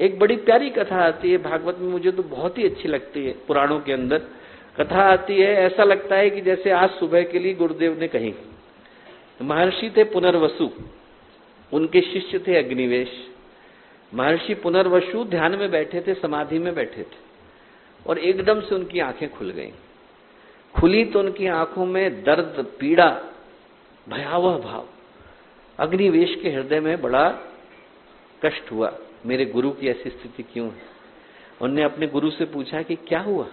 एक बड़ी प्यारी कथा आती है भागवत में, मुझे तो बहुत ही अच्छी लगती है। पुराणों के अंदर कथा आती है, ऐसा लगता है कि जैसे आज सुबह के लिए गुरुदेव ने कही। महर्षि थे पुनर्वसु, उनके शिष्य थे अग्निवेश। महर्षि पुनर्वसु ध्यान में बैठे थे, समाधि में बैठे थे, और एकदम से उनकी आंखें खुल गईं। खुली तो उनकी आंखों में दर्द, पीड़ा, भयावह भाव। अग्निवेश के हृदय में बड़ा कष्ट हुआ, मेरे गुरु की ऐसी स्थिति क्यों है। उन्होंने अपने गुरु से पूछा कि क्या हुआ।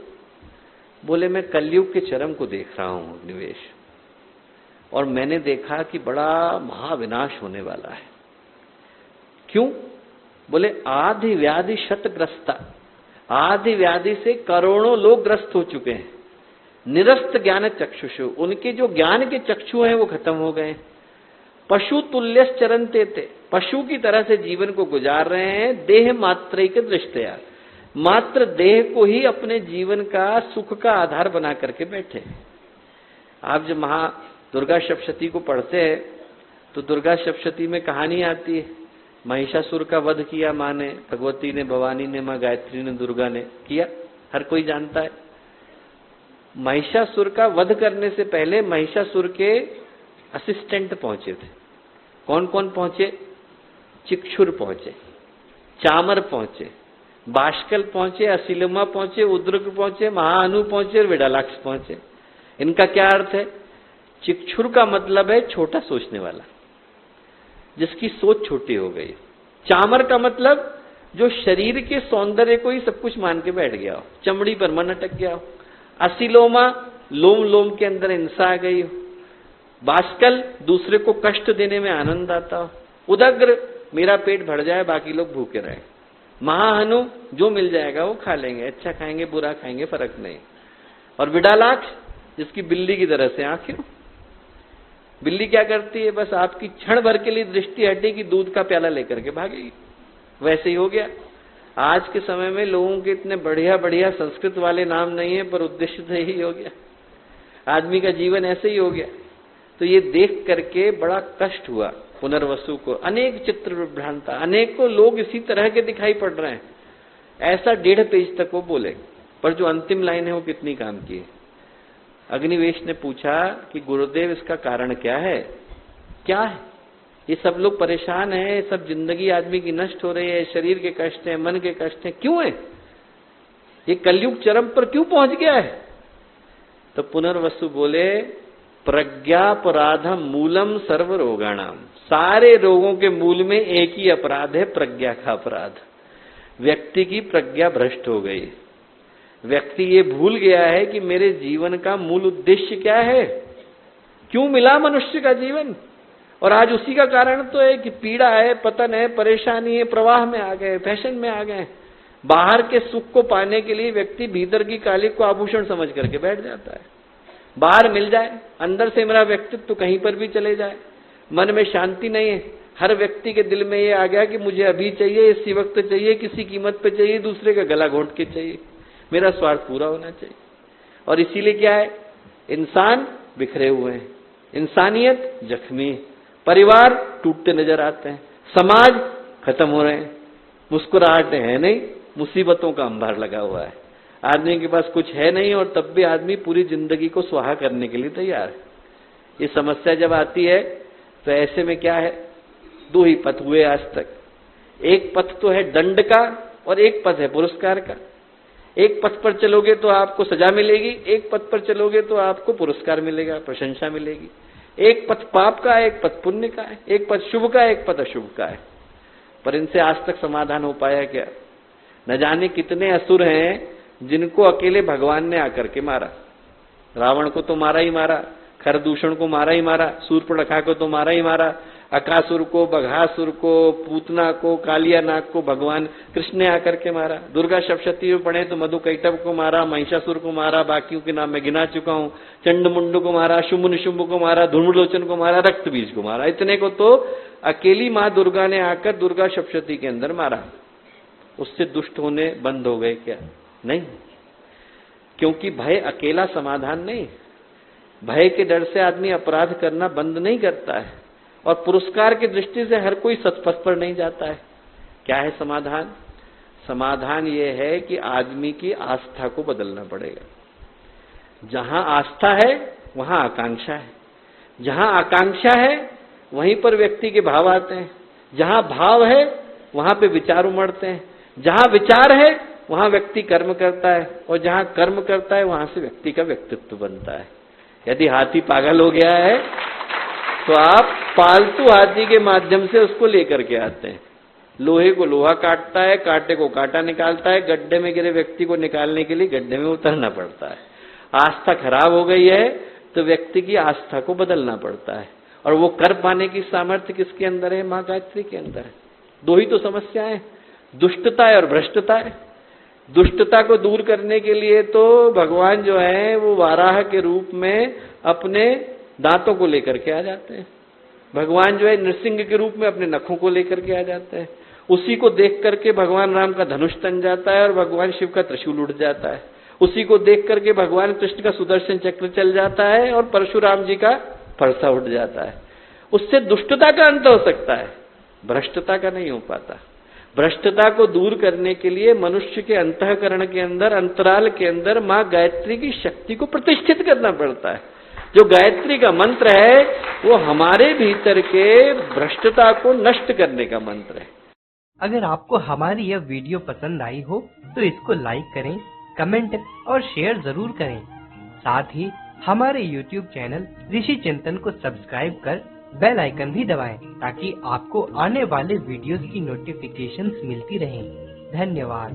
बोले, मैं कलयुग के चरम को देख रहा हूं अग्निवेश, और मैंने देखा कि बड़ा महाविनाश होने वाला है। क्यों? बोले, आदि व्याधि शतग्रस्ता, आदि व्याधि से करोड़ों लोग ग्रस्त हो चुके हैं। निरस्त ज्ञान चक्षुषु, उनके जो ज्ञान के चक्षु हैं वो खत्म हो गए। पशु तुल्य चरनते थे, पशु की तरह से जीवन को गुजार रहे हैं। देह मात्रैक दृष्टया, मात्र देह को ही अपने जीवन का सुख का आधार बना करके बैठे। आप जब महा दुर्गा सप्तशती को पढ़ते हैं तो दुर्गा सप्तशती में कहानी आती है, महिषासुर का वध किया माँ ने, भगवती ने, भवानी ने, माँ गायत्री ने, दुर्गा ने किया, हर कोई जानता है। महिषासुर का वध करने से पहले महिषासुर के असिस्टेंट पहुंचे थे। कौन कौन पहुंचे? चिक्षुर पहुंचे, चामर पहुंचे, बाष्कल पहुंचे, असिलमा पहुंचे, उद्रक पहुंचे, महाअनु पहुंचे और विडालाक्ष पहुंचे। इनका क्या अर्थ है? चिक्षुर का मतलब है छोटा सोचने वाला, जिसकी सोच छोटी हो गई। चामर का मतलब जो शरीर के सौंदर्य को ही सब कुछ मान के बैठ गया हो, चमड़ी पर मन अटक गया हो। असिलोमा, लोम लोम के अंदर हिंसा आ गई हो। बाष्कल, दूसरे को कष्ट देने में आनंद आता हो। उदग्र, मेरा पेट भर जाए बाकी लोग भूखे रहे। महाहनु, जो मिल जाएगा वो खा लेंगे, अच्छा खाएंगे बुरा खाएंगे फर्क नहीं। और विडालाक्ष, जिसकी बिल्ली की तरह से आंखें। बिल्ली क्या करती है? बस आपकी क्षण भर के लिए दृष्टि हटेगी, दूध का प्याला लेकर के भागेगी। वैसे ही हो गया। आज के समय में लोगों के इतने बढ़िया बढ़िया संस्कृत वाले नाम नहीं है, पर उद्देश्य तो यही हो गया। आदमी का जीवन ऐसे ही हो गया। तो ये देख करके बड़ा कष्ट हुआ पुनर्वसु को। अनेक चित्र विभ्रांता, अनेकों लोग इसी तरह के दिखाई पड़ रहे हैं। ऐसा 1.5 पेज तक वो बोले, पर जो अंतिम लाइन है वो कितनी काम की है। अग्निवेश ने पूछा कि गुरुदेव इसका कारण क्या है? क्या है? ये सब लोग परेशान हैं, सब जिंदगी आदमी की नष्ट हो रही है, शरीर के कष्ट हैं, मन के कष्ट हैं, क्यों है? ये कलयुग चरम पर क्यों पहुंच गया है? तो पुनर्वसु बोले, प्रज्ञापराधम मूलम सर्व रोगाणाम। सारे रोगों के मूल में एक ही अपराध है, प्रज्ञा का अपराध। व्यक्ति की प्रज्ञा भ्रष्ट हो गई। व्यक्ति ये भूल गया है कि मेरे जीवन का मूल उद्देश्य क्या है, क्यों मिला मनुष्य का जीवन। और आज उसी का कारण तो है कि पीड़ा है, पतन है, परेशानी है, प्रवाह में आ गए, फैशन में आ गए। बाहर के सुख को पाने के लिए व्यक्ति भीतर की काली को आभूषण समझ करके बैठ जाता है। बाहर मिल जाए, अंदर से मेरा व्यक्तित्व तो कहीं पर भी चले जाए। मन में शांति नहीं है। हर व्यक्ति के दिल में ये आ गया कि मुझे अभी चाहिए, इसी वक्त चाहिए, किसी कीमत पे चाहिए, दूसरे का गला घोंट के चाहिए, मेरा स्वार्थ पूरा होना चाहिए। और इसीलिए क्या है, इंसान बिखरे हुए हैं, इंसानियत जख्मी, परिवार टूटते नजर आते हैं, समाज खत्म हो रहे हैं, मुस्कुराहट है नहीं, मुसीबतों का अंबार लगा हुआ है। आदमी के पास कुछ है नहीं और तब भी आदमी पूरी जिंदगी को स्वाहा करने के लिए तैयार है। ये समस्या जब आती है तो ऐसे में क्या है, 2 ही पथ हुए आज तक। एक पथ तो है दंड का और एक पथ है पुरस्कार का। एक पथ पर चलोगे तो आपको सजा मिलेगी, एक पथ पर चलोगे तो आपको पुरस्कार मिलेगा, प्रशंसा मिलेगी। एक पथ पाप का है, एक पथ पुण्य का है, एक पथ शुभ का है, एक पथ अशुभ का है। पर इनसे आज तक समाधान हो पाया क्या? न जाने कितने असुर हैं जिनको अकेले भगवान ने आकर के मारा। रावण को तो मारा ही मारा, खरदूषण को मारा ही मारा, शूर्पणखा को तो मारा ही मारा, अकासुर को, बघासुर को, पूतना को, कालिया नाग को भगवान कृष्ण ने आकर के मारा। दुर्गा सप्तशती में पढ़े तो मधुकैटभ को मारा, महिषासुर को मारा, बाकियों के नाम मैं गिना चुका हूं, चंडमुंड को मारा, शुंभ निशुंभ को मारा, धूम्रलोचन को मारा, रक्त बीज को मारा। इतने को तो अकेली माँ दुर्गा ने आकर दुर्गा सप्तशती के अंदर मारा। उससे दुष्ट होने बंद हो गए क्या? नहीं, क्योंकि भय अकेला समाधान नहीं। भय के डर से आदमी अपराध करना बंद नहीं करता है, और पुरस्कार की दृष्टि से हर कोई सत्पथ पर नहीं जाता है। क्या है समाधान? समाधान ये है कि आदमी की आस्था को बदलना पड़ेगा। जहां आस्था है वहां आकांक्षा है, जहां आकांक्षा है वहीं पर व्यक्ति के भाव आते हैं, जहां भाव है वहां पे विचार उमड़ते हैं, जहां विचार है वहां व्यक्ति कर्म करता है, और जहां कर्म करता है वहां से व्यक्ति का व्यक्तित्व बनता है। यदि हाथी पागल हो गया है तो आप पालतू हाथी के माध्यम से उसको लेकर के आते हैं। लोहे को लोहा काटता है, कांटे को कांटा निकालता है, गड्ढे में गिरे व्यक्ति को निकालने के लिए गड्ढे में उतरना पड़ता है। आस्था खराब हो गई है तो व्यक्ति की आस्था को बदलना पड़ता है, और वो कर पाने की सामर्थ्य किसके अंदर है? मां गायत्री के अंदर है। दो ही तो समस्याएं, दुष्टता है और भ्रष्टता है। दुष्टता को दूर करने के लिए तो भगवान जो है वो वाराह के रूप में अपने दांतों को लेकर के आ जाते हैं। भगवान जो है नृसिंह के रूप में अपने नखों को लेकर के आ जाते हैं। उसी को देख करके भगवान राम का धनुष तन जाता है और भगवान शिव का त्रिशूल उठ जाता है। उसी को देख करके भगवान कृष्ण का सुदर्शन चक्र चल जाता है और परशुराम जी का फरसा उठ जाता है। उससे दुष्टता का अंत हो सकता है, भ्रष्टता का नहीं हो पाता। भ्रष्टता को दूर करने के लिए मनुष्य के अंतःकरण के अंदर, अंतराल के अंदर मां गायत्री की शक्ति को प्रतिष्ठित करना पड़ता है। जो गायत्री का मंत्र है वो हमारे भीतर के भ्रष्टता को नष्ट करने का मंत्र है। अगर आपको हमारी यह वीडियो पसंद आई हो तो इसको लाइक करें, कमेंट और शेयर जरूर करें। साथ ही हमारे YouTube चैनल ऋषि चिंतन को सब्सक्राइब कर बेल आइकन भी दबाएं ताकि आपको आने वाले वीडियोस की नोटिफिकेशंस मिलती रहें। धन्यवाद।